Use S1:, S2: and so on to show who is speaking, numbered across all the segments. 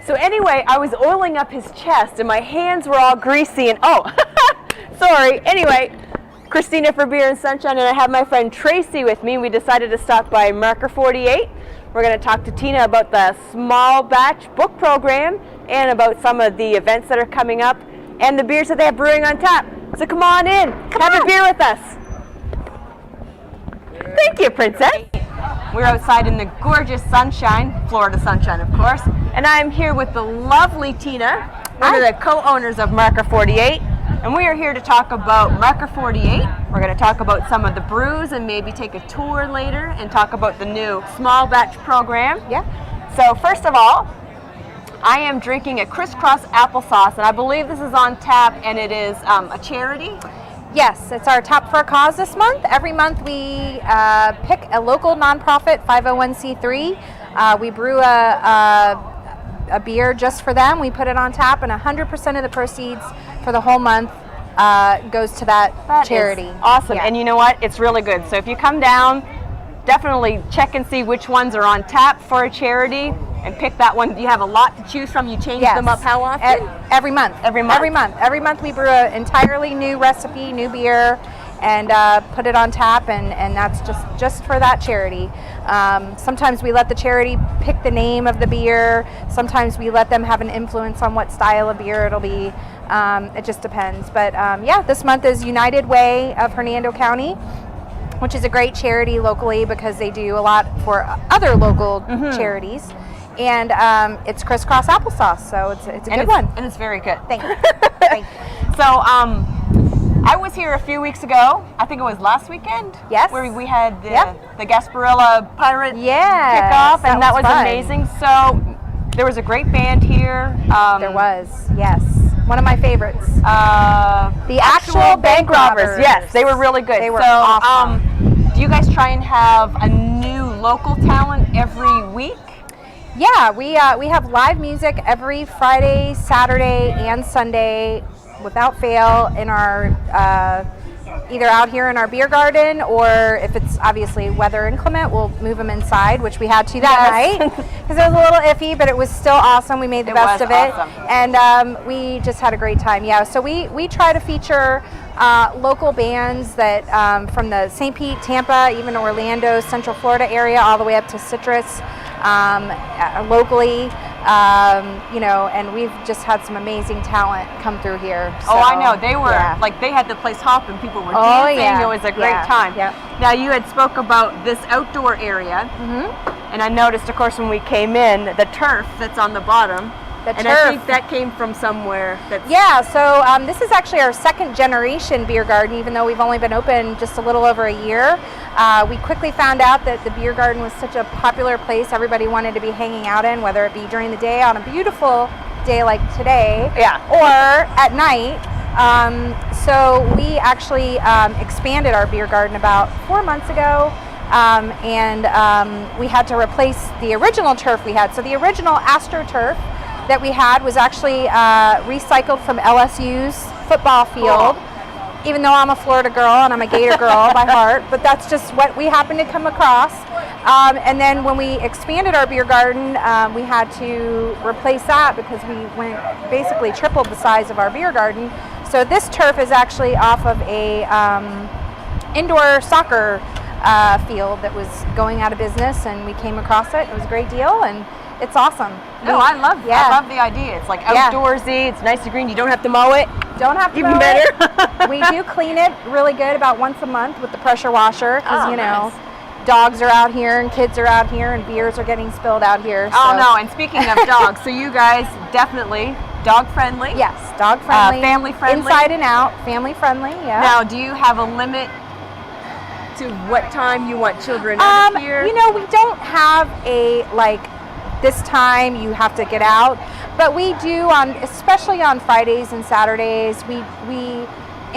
S1: So anyway, I was oiling up his chest and my hands were all greasy and sorry. Anyway, Christina for Beer and Sunshine, and I have my friend Tracy with me. We decided to stop by Marker 48. We're going to talk to Tina about the small batch book program and about some of the events that are coming up and the beers that they have brewing on tap. So come on in, have a beer with us. Thank you, Princess. We're outside in the gorgeous sunshine, Florida sunshine, of course, and I'm here with the lovely Tina, one of the co-owners of Marker 48, and we are here to talk about Marker 48. We're going to talk about some of the brews and maybe take a tour later and talk about the new small batch program.
S2: Yeah.
S1: So first of all, I am drinking a crisscross applesauce, and I believe this is on tap, and it is a charity.
S2: Yes, it's our Tap for a Cause this month. Every month we pick a local nonprofit 501c3. We brew a beer just for them. We put it on tap, and 100% of the proceeds for the whole month goes to that charity.
S1: Awesome,
S2: yeah.
S1: And you know what? It's really good. So if you come down, definitely check and see which ones are on tap for a charity and pick that one. You have a lot to choose from. You change them up how often?
S2: Every month.
S1: Every month?
S2: Every month. Every month we brew an entirely new recipe, new beer, and put it on tap, and that's just for that charity. Sometimes we let the charity pick the name of the beer. Sometimes we let them have an influence on what style of beer it'll be. It just depends. But yeah, this month is United Way of Hernando County, which is a great charity locally because they do a lot for other local charities. And it's crisscross applesauce, so it's a good one.
S1: And it's very good.
S2: Thank you. Thank you.
S1: So I was here a few weeks ago. I think it was last weekend.
S2: Yes.
S1: Where we had the Gasparilla Pirate kickoff, and that was
S2: fun.
S1: Amazing. So there was a great band here.
S2: There was, yes. One of my favorites.
S1: The actual bank robbers. Yes, they were really good.
S2: They were awesome.
S1: Do you guys try and have a new local talent every week?
S2: Yeah, we have live music every Friday, Saturday, and Sunday without fail in our either out here in our beer garden, or if it's obviously weather inclement, we'll move them inside, which we had to that night because it was a little iffy, but it was still awesome. We made the best of it, and we just had a great time. Yeah, so we try to feature local bands that from the St. Pete, Tampa, even Orlando, Central Florida area, all the way up to Citrus. Locally, you know, and we've just had some amazing talent come through here. So,
S1: I know. They were, like, they had the place hopping. People were dancing. Yeah. It was a great time.
S2: Yeah.
S1: Now, you had spoke about this outdoor area, and I noticed, of course, when we came in, the turf that's on the bottom. I think that came from somewhere.
S2: Yeah, so this is actually our second generation beer garden, even though we've only been open just a little over a year. We quickly found out that the beer garden was such a popular place everybody wanted to be hanging out in, whether it be during the day on a beautiful day like today, or at night. So we actually expanded our beer garden about 4 months ago. And we had to replace the original turf we had. So the original AstroTurf that we had was actually recycled from LSU's football field, even though I'm a Florida girl and I'm a Gator girl by heart, but that's just what we happened to come across. And then when we expanded our beer garden, we had to replace that because we basically tripled the size of our beer garden. So this turf is actually off of a indoor soccer field that was going out of business, and we came across it. It was a great deal, and it's awesome.
S1: No, I love the idea. It's like outdoorsy. It's nice and green. You don't have to mow it.
S2: Don't have to
S1: Even
S2: mow
S1: better.
S2: it. We do clean it really good about once a month with the pressure washer because you know, dogs are out here and kids are out here and beers are getting spilled out here. So.
S1: Oh no! And speaking of dogs, so you guys definitely dog friendly.
S2: Yes, dog friendly,
S1: family friendly,
S2: inside and out, family friendly. Yeah.
S1: Now, do you have a limit to what time you want children out of here?
S2: You know, we don't have a this time you have to get out, but we do especially on Fridays and Saturdays. We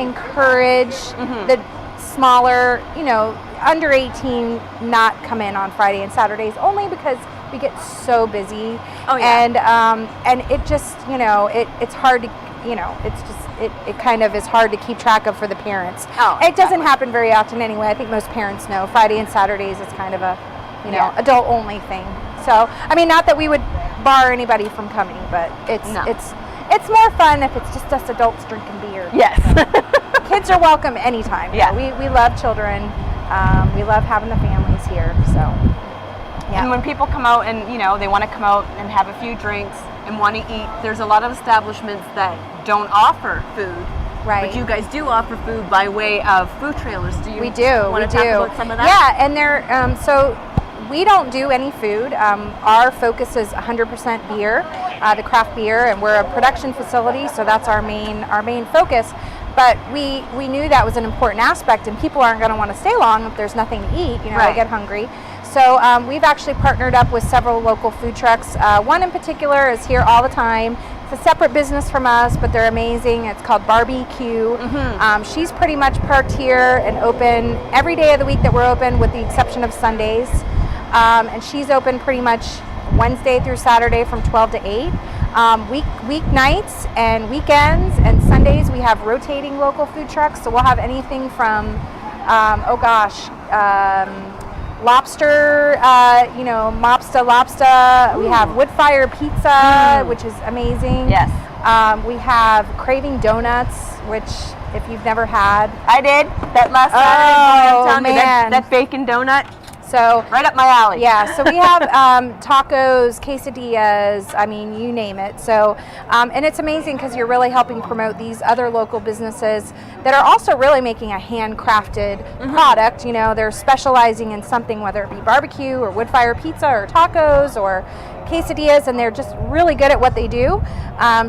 S2: encourage the smaller, you know, under 18 not come in on Friday and Saturdays only because we get so busy. And it just, you know, it's hard to, you know, it's just it kind of is hard to keep track of for the parents. It doesn't happen very often anyway. I think most parents know Friday and Saturdays is kind of a, you know, adult only thing. So, I mean, not that we would bar anybody from coming, but it's more fun if it's just us adults drinking beer.
S1: Yes.
S2: Kids are welcome anytime.
S1: Yeah.
S2: We love children. We love having the families here. So, yeah.
S1: And when people come out and, you know, they want to come out and have a few drinks and want to eat, there's a lot of establishments that don't offer food.
S2: Right.
S1: But you guys do offer food by way of food trailers. Do you
S2: We do.
S1: want to talk about some of that?
S2: Yeah, and they're so we don't do any food. Our focus is 100% beer, the craft beer, and we're a production facility, so that's our main focus. But we knew that was an important aspect, and people aren't going to want to stay long if there's nothing to eat. You know,
S1: Right.
S2: they get hungry. So we've actually partnered up with several local food trucks. One in particular is here all the time. It's a separate business from us, but they're amazing. It's called Barbecue. She's pretty much parked here and open every day of the week that we're open, with the exception of Sundays. And she's open pretty much Wednesday through Saturday from 12 to 8. Weeknights and weekends and Sundays we have rotating local food trucks. So we'll have anything from, lobster, mobster lobster. We have wood fire pizza, which is amazing.
S1: Yes.
S2: We have Craving Donuts, which if you've never had.
S1: I did that last Saturday.
S2: Oh, man.
S1: That bacon donut.
S2: So
S1: Right up my alley.
S2: yeah, so we have tacos, quesadillas, I mean, you name it. So, and it's amazing because you're really helping promote these other local businesses that are also really making a handcrafted product. You know, they're specializing in something, whether it be barbecue or wood fire pizza or tacos or quesadillas, and they're just really good at what they do.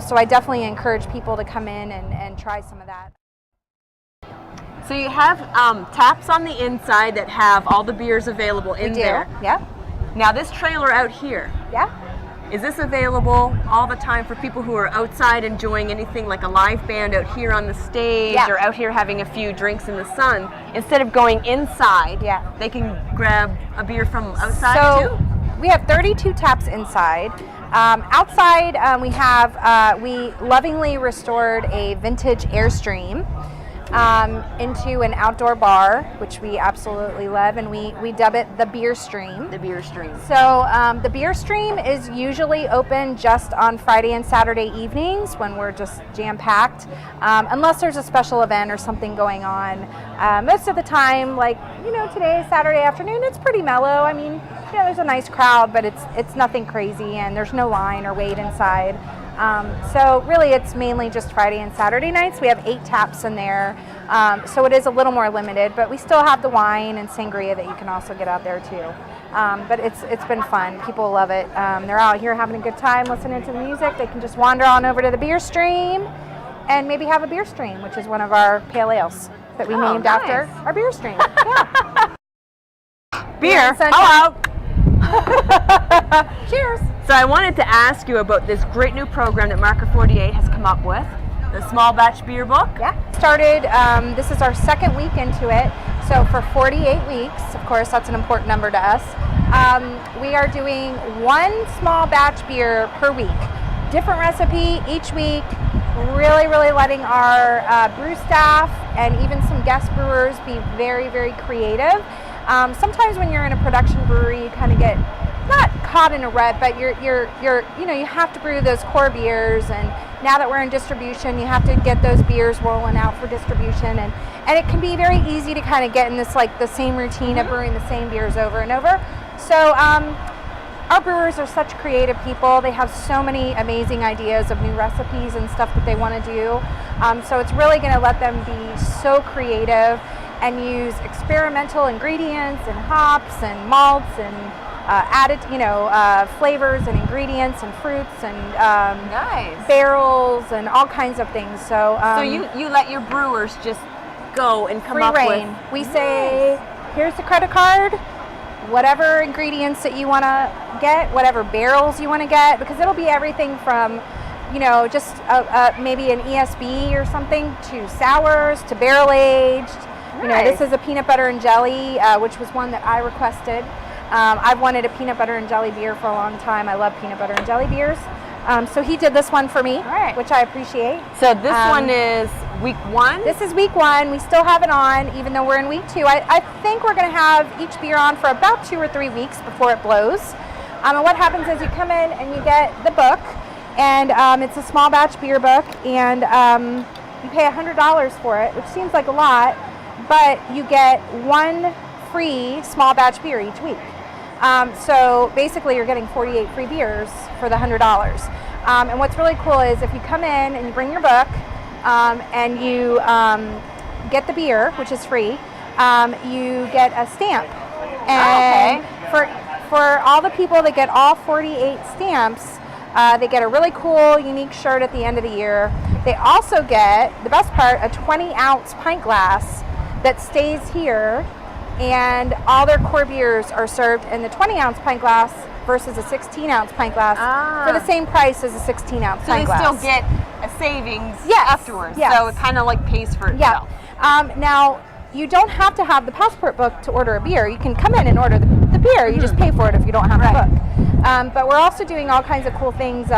S2: So I definitely encourage people to come in and try some of that.
S1: So you have taps on the inside that have all the beers available in there.
S2: Yeah.
S1: Now this trailer out here,
S2: Yeah.
S1: is this available all the time for people who are outside enjoying anything like a live band out here on the stage,
S2: Yeah.
S1: or out here having a few drinks in the sun? Instead of going inside,
S2: Yeah.
S1: they can grab a beer from outside
S2: So
S1: too?
S2: we have 32 taps inside. Outside, we lovingly restored a vintage Airstream into an outdoor bar, which we absolutely love, and we dub it the Beer Stream.
S1: The beer stream.
S2: So the Beer Stream is usually open just on Friday and Saturday evenings when we're just jam-packed, unless there's a special event or something going on. Most of the time, like, you know, today, Saturday afternoon, it's pretty mellow. I mean, you know, there's a nice crowd, but it's nothing crazy, and there's no line or wait inside. So really it's mainly just Friday and Saturday nights. We have 8 taps in there. So it is a little more limited, but we still have the wine and sangria that you can also get out there too. But it's been fun. People love it. They're out here having a good time listening to the music. They can just wander on over to the Beer Stream and maybe have a beer stream, which is one of our pale ales that we named
S1: nice.
S2: after our Beer Stream. Yeah.
S1: Beer.
S2: Sunshine.
S1: Hello.
S2: Cheers.
S1: So I wanted to ask you about this great new program that Marker 48 has come up with, the Small Batch Beer Book.
S2: Yeah. Started, this is our second week into it. So for 48 weeks, of course, that's an important number to us. We are doing 1 small batch beer per week. Different recipe each week. Really, really letting our brew staff and even some guest brewers be very, very creative. Sometimes when you're in a production brewery, you kind of get not caught in a rut, but you have to brew those core beers, and now that we're in distribution, you have to get those beers rolling out for distribution, and it can be very easy to kind of get in this like the same routine of brewing the same beers over and over. So our brewers are such creative people. They have so many amazing ideas of new recipes and stuff that they want to do. So it's really going to let them be so creative and use experimental ingredients and hops and malts and added, flavors and ingredients and fruits and
S1: Nice.
S2: barrels and all kinds of things. So,
S1: So you let your brewers just go and come
S2: free
S1: up
S2: reign.
S1: with.
S2: We say, here's the credit card, whatever ingredients that you want to get, whatever barrels you want to get, because it'll be everything from, just maybe an ESB or something to sours to barrel aged.
S1: Nice.
S2: This is a peanut butter and jelly, which was one that I requested. I've wanted a peanut butter and jelly beer for a long time. I love peanut butter and jelly beers. So he did this one for me,
S1: Right.
S2: which I appreciate.
S1: So this one is week 1?
S2: This is week 1. We still have it on, even though we're in week 2. I think we're going to have each beer on for about 2 or 3 weeks before it blows. And what happens is you come in and you get the book, and it's a small batch beer book, and you pay $100 for it, which seems like a lot, but you get one free small batch beer each week. So basically you're getting 48 free beers for the $100. And what's really cool is if you come in and you bring your book and you get the beer, which is free, you get a stamp. And for all the people that get all 48 stamps, they get a really cool, unique shirt at the end of the year. They also get, the best part, a 20-ounce pint glass that stays here, and all their core beers are served in the 20-ounce pint glass versus a 16-ounce pint glass for the same price as a 16-ounce pint glass.
S1: So they still get a savings afterwards.
S2: Yes.
S1: So it kind of like pays for itself.
S2: Yeah. Now, you don't have to have the passport book to order a beer. You can come in and order the beer. You just pay for it if you don't have the book. But we're also doing all kinds of cool things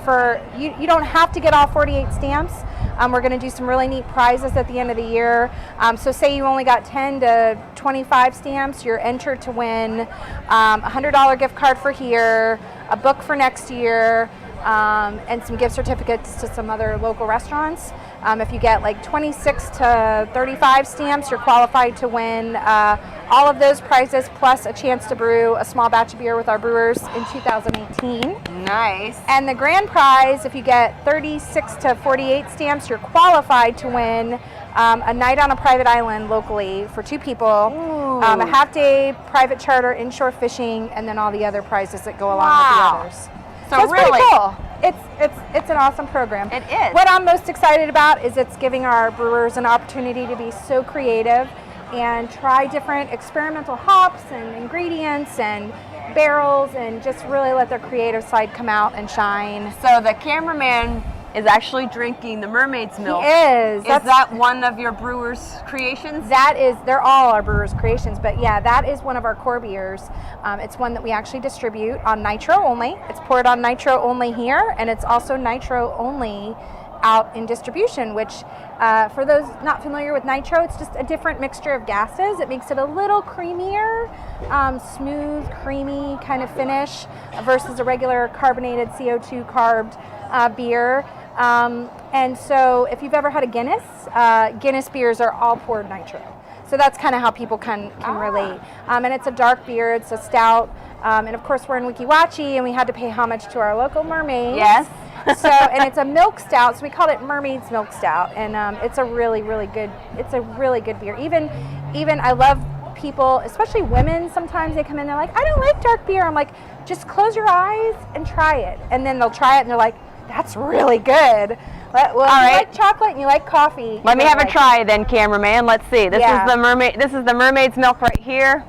S2: for you. You don't have to get all 48 stamps. We're going to do some really neat prizes at the end of the year. So say you only got 10 to 25 stamps, you're entered to win a $100 gift card for here, a book for next year, and some gift certificates to some other local restaurants. If you get like 26 to 35 stamps, you're qualified to win all of those prizes, plus a chance to brew a small batch of beer with our brewers in 2018.
S1: Nice.
S2: And the grand prize, if you get 36 to 48 stamps, you're qualified to win a night on a private island locally for 2 people, a half-day private charter inshore fishing, and then all the other prizes that go along with the others. So it's
S1: really
S2: pretty cool. It's an awesome program.
S1: It is.
S2: What I'm most excited about is it's giving our brewers an opportunity to be so creative and try different experimental hops and ingredients and barrels and just really let their creative side come out and shine.
S1: So the cameraman is actually drinking the mermaid's milk.
S2: He is.
S1: Is that one of your brewers' creations?
S2: They're all our brewers' creations, but yeah, that is one of our core beers. It's one that we actually distribute on nitro only. It's poured on nitro only here, and it's also nitro only out in distribution, which for those not familiar with nitro, it's just a different mixture of gases. It makes it a little creamier, smooth, creamy kind of finish versus a regular carbonated CO2 carbed beer. And so if you've ever had a Guinness, Guinness beers are all poured nitro. So that's kind of how people can relate. And it's a dark beer, it's a stout. And of course we're in Weeki Wachee and we had to pay homage to our local mermaids.
S1: Yes.
S2: And it's a milk stout, so we called it Mermaid's Milk Stout. And it's a really good beer. Even I love people, especially women, sometimes they come in, they're like, I don't like dark beer. I'm like, just close your eyes and try it. And then they'll try it and they're like, that's really good. Well, if you like chocolate and you like coffee.
S1: Let me have a try then, cameraman. Let's see. This is the mermaid. This is the mermaid's milk right here.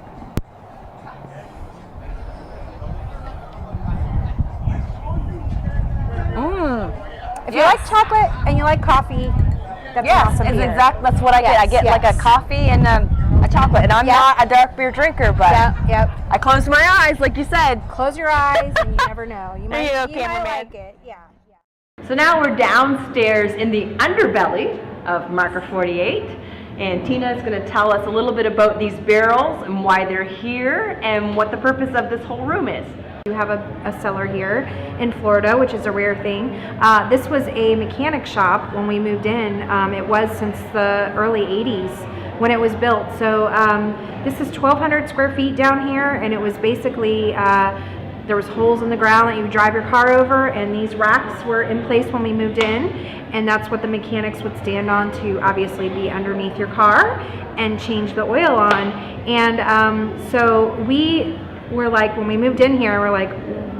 S2: If you like chocolate and you like coffee, that's an awesome beer.
S1: That's what I get. I get like a coffee and a chocolate. And I'm not a dark beer drinker, but I close my eyes, like you said.
S2: Close your eyes and you never know. You might like it. Yeah.
S1: So now we're downstairs in the underbelly of Marker 48, and Tina is going to tell us a little bit about these barrels and why they're here and what the purpose of this whole room is.
S2: You have a cellar here in Florida, which is a rare thing. This was a mechanic shop when we moved in. It was since the early 80s when it was built. So this is 1,200 square feet down here, and it was basically there was holes in the ground that you would drive your car over, and these racks were in place when we moved in, and that's what the mechanics would stand on to obviously be underneath your car and change the oil on. And so we were like, when we moved in here, we're like,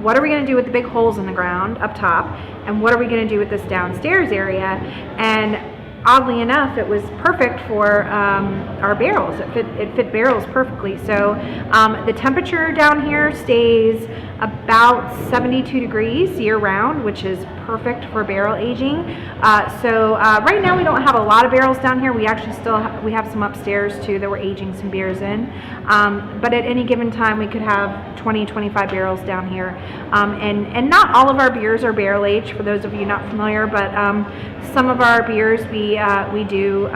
S2: what are we going to do with the big holes in the ground up top, and what are we going to do with this downstairs area? And oddly enough, it was perfect for our barrels. It fit barrels perfectly. So the temperature down here stays about 72 degrees year round, which is perfect for barrel aging. So right now we don't have a lot of barrels down here. We actually we have some upstairs too that we're aging some beers in. But at any given time we could have 20-25 barrels down here. And not all of our beers are barrel aged, for those of you not familiar, but some of our beers we we do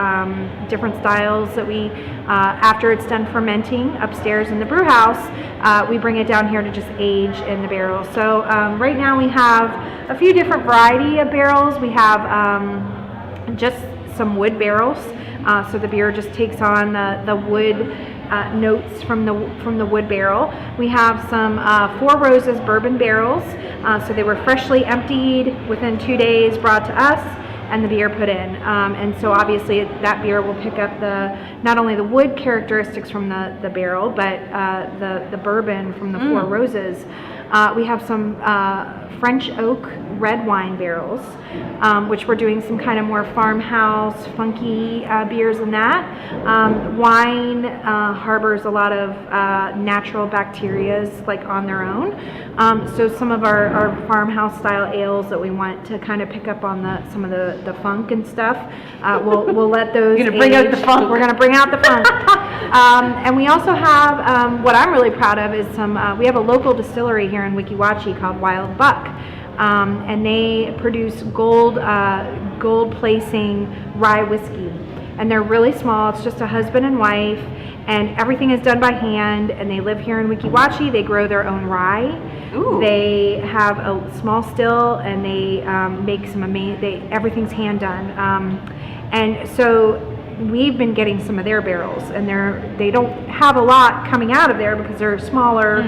S2: different styles that we, after it's done fermenting upstairs in the brew house, we bring it down here to just age in the barrel. So right now we have a few different variety of barrels. We have just some wood barrels, so the beer just takes on the wood notes from the wood barrel. We have some Four Roses bourbon barrels, so they were freshly emptied within 2 days, brought to us, and the beer put in. And so obviously that beer will pick up not only the wood characteristics from the barrel, but the bourbon from the Four Roses. We have some French oak red wine barrels, which we're doing some kind of more farmhouse, funky beers in that. Wine harbors a lot of natural bacterias like on their own. So some of our farmhouse style ales that we want to kind of pick up on some of the funk and stuff, we'll let those
S1: You're gonna bring out the funk.
S2: We're gonna bring out the funk. And we also have, what I'm really proud of is we have a local distillery here in Weeki Wachee called Wild Buck. And they produce gold placing rye whiskey, and they're really small. It's just a husband and wife, and everything is done by hand, and they live here in Weeki Wachee. They grow their own rye.
S1: Ooh.
S2: They have a small still, and they make some amazing, everything's hand done. And so we've been getting some of their barrels, and they don't have a lot coming out of there because they're a smaller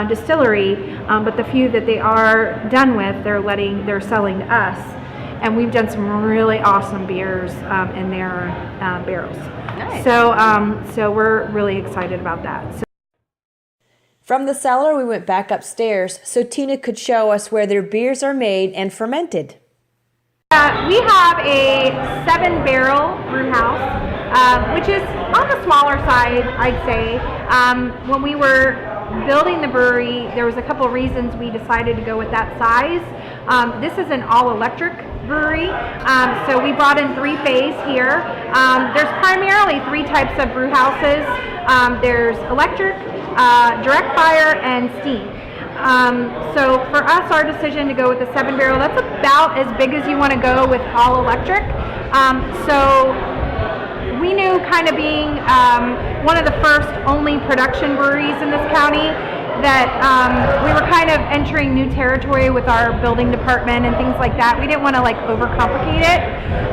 S2: distillery, but the few that they are done with, they're selling to us, and we've done some really awesome beers in their barrels.
S1: Nice.
S2: So we're really excited about that. So
S1: From the cellar, we went back upstairs so Tina could show us where their beers are made and fermented.
S2: we have a 7-barrel brew house, which is on the smaller side, I'd say. When we were building the brewery, there was a couple of reasons we decided to go with that size. This is an all-electric brewery, so we brought in 3-phase here. There's primarily 3 types of brew houses. There's electric, direct fire, and steam. So for us, our decision to go with the 7-barrel, that's about as big as you want to go with all electric. So we knew, kind of being one of the first only production breweries in this county, that we were kind of entering new territory with our building department and things like that. We didn't want to like overcomplicate it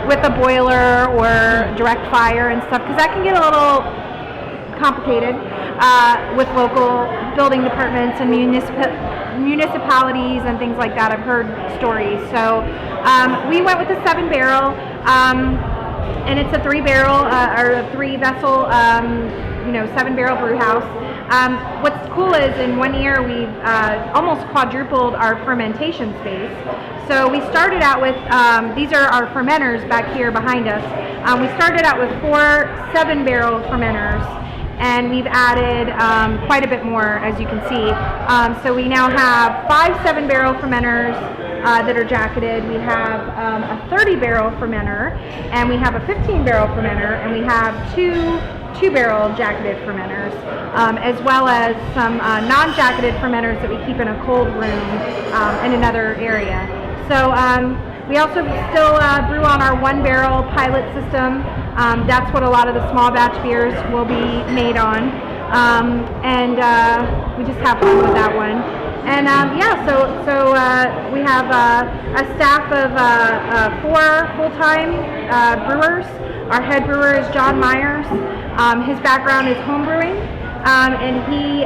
S2: with a boiler or direct fire and stuff, because that can get a little complicated with local building departments and municipalities and things like that. I've heard stories. So we went with the 7-barrel, and it's a 3-barrel or a 3-vessel, 7-barrel brew house. What's cool is in 1 year we've almost quadrupled our fermentation space. So we started out with, these are our fermenters back here behind us. We started out with 4 7-barrel fermenters, and we've added quite a bit more, as you can see. So we now have 5 7-barrel fermenters that are jacketed. We have a 30-barrel fermenter, and we have a 15-barrel fermenter, and we have 2-barrel jacketed fermenters, as well as some non-jacketed fermenters that we keep in a cold room in another area. So we also still brew on our 1-barrel pilot system. That's what a lot of the small batch beers will be made on, and we just have fun with that one. And so we have a staff of 4 full-time brewers. Our head brewer is John Myers. His background is homebrewing, and he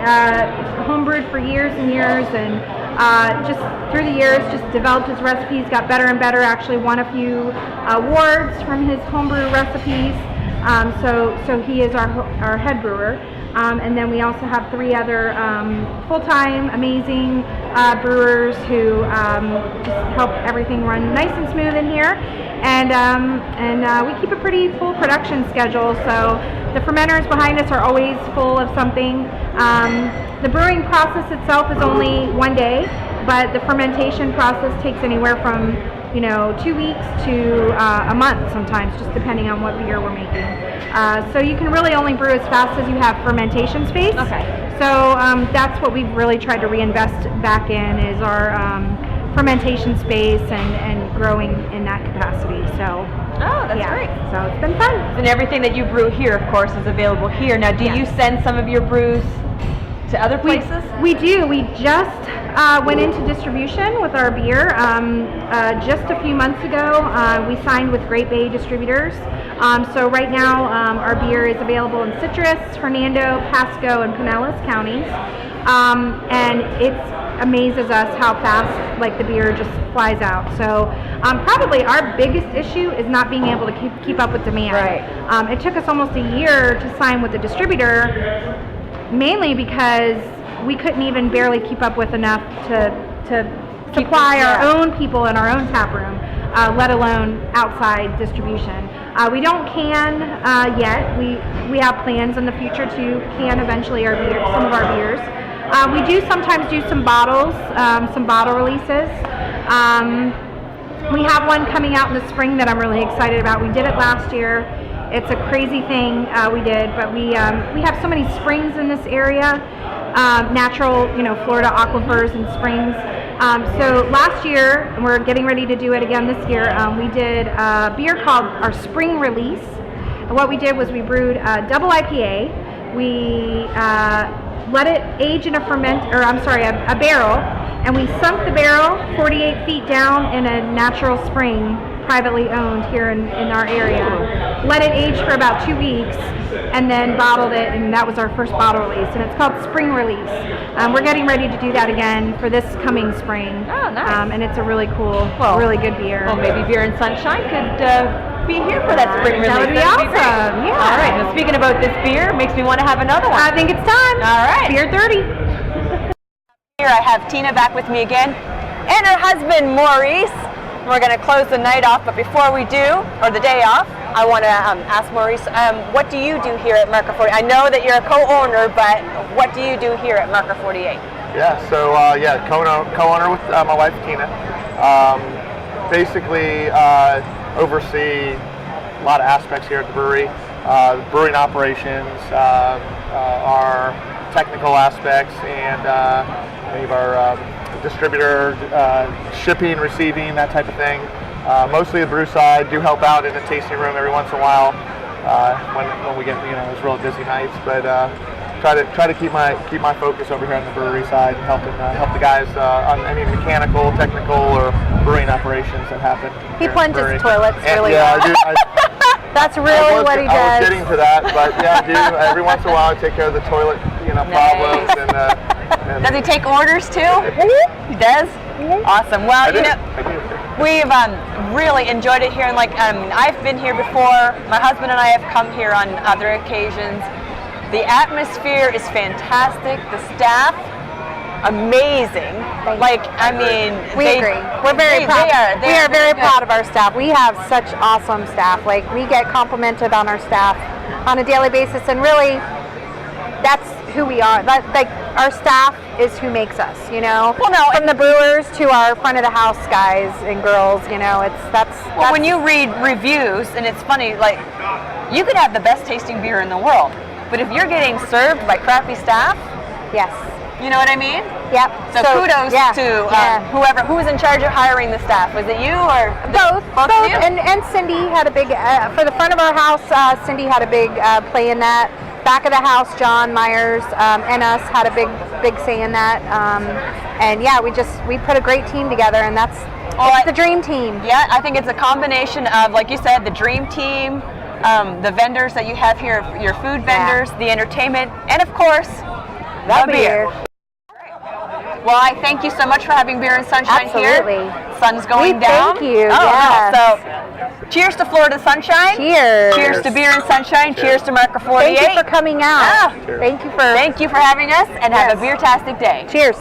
S2: homebrewed for years and years, and just through the years just developed his recipes, got better and better, actually won a few awards from his homebrew recipes. So he is our head brewer. And then we also have 3 other full-time amazing brewers who just help everything run nice and smooth in here. And we keep a pretty full production schedule, so the fermenters behind us are always full of something. The brewing process itself is only 1 day, but the fermentation process takes anywhere from 2 weeks to a month sometimes, just depending on what beer we're making. So you can really only brew as fast as you have fermentation space.
S1: Okay.
S2: So that's what we've really tried to reinvest back in, is our fermentation space and growing in that capacity. So.
S1: Oh, that's
S2: yeah,
S1: great.
S2: So it's been fun.
S1: And everything that you brew here, of course, is available here. Now, do you send some of your brews to other places?
S2: We do. We just went into distribution with our beer just a few months ago. We signed with Great Bay Distributors. So right now our beer is available in Citrus, Hernando, Pasco, and Pinellas counties. And it amazes us how fast like the beer just flies out. So probably our biggest issue is not being able to keep up with demand.
S1: Right.
S2: It took us almost a year to sign with the distributor, mainly because we couldn't even barely keep up with enough to supply our own people in our own tap room, let alone outside distribution. We don't can yet. We have plans in the future to can eventually some of our beers. We do sometimes do some bottles, some bottle releases. We have one coming out in the spring that I'm really excited about. We did it last year. It's a crazy thing we did, but we have so many springs in this area, natural, Florida aquifers and springs. So last year, and we're getting ready to do it again this year, we did a beer called our Spring Release. And what we did was we brewed a double IPA. We let it age in a barrel, and we sunk the barrel 48 feet down in a natural spring, privately owned here in our area. Let it age for about 2 weeks, and then bottled it, and that was our first bottle release, and it's called Spring Release. We're getting ready to do that again for this coming spring.
S1: Oh, nice.
S2: And it's a really cool, really good beer.
S1: Well, maybe Beer and Sunshine could be here for that spring release.
S2: That would be awesome. Yeah.
S1: All right. Now, speaking about this beer, makes me want to have another one.
S2: I think it's time.
S1: All right.
S2: Beer 30.
S1: Here I have Tina back with me again, and her husband Maurice. We're going to close the night off, but before we do, or the day off, I want to ask Maurice, what do you do here at Marker 48? I know that you're a co-owner, but what do you do here at Marker 48?
S3: Yeah, so co-owner with my wife Tina. Basically oversee a lot of aspects here at the brewery, brewing operations, our technical aspects, and any of our distributor, shipping, receiving, that type of thing. Mostly the brew side. Do help out in the tasting room every once in a while when we get those really busy nights. But try to keep my focus over here on the brewery side and help the guys on any mechanical, technical, or brewing operations that happen.
S2: He plunges toilets really
S3: well.
S2: Yeah, I do. That's really what he does.
S3: I was getting to that, but yeah, I do. Every once in a while, I take care of the toilet, problems and.
S1: Does he take orders too? He does? Awesome. Well,
S3: I do.
S1: We've really enjoyed it here, and I've been here before. My husband and I have come here on other occasions. The atmosphere is fantastic. The staff, amazing.
S2: We agree. We're very proud. We are very proud of our staff. We have such awesome staff. We get complimented on our staff on a daily basis, and really, that's who we are. Our staff is who makes us, Well, no, from the brewers to our front of the house guys and girls, that's
S1: when you read reviews, and it's funny, you could have the best tasting beer in the world, but if you're getting served by crappy staff,
S2: yes.
S1: You know what I mean?
S2: Yep.
S1: So kudos to whoever, who was in charge of hiring the staff. Was it you or
S2: both?
S1: Both of you?
S2: And Cindy had a big, for the front of our house, Cindy had a big play in that. Back of the house, John Myers and us had a big say in that. And yeah, we put a great team together, and that's the dream team.
S1: Yeah, I think it's a combination of, like you said, the dream team, the vendors that you have here, your food vendors, the entertainment, and of course, the beer. Well, I thank you so much for having Beer and Sunshine here. Sun's going down.
S2: Thank you.
S1: So, cheers to Florida Sunshine.
S2: Cheers.
S1: Cheers to Beer and Sunshine. Cheers to Marker 48.
S2: Thank you for coming out.
S1: Thank you for having us, and have a beer-tastic day.
S2: Cheers.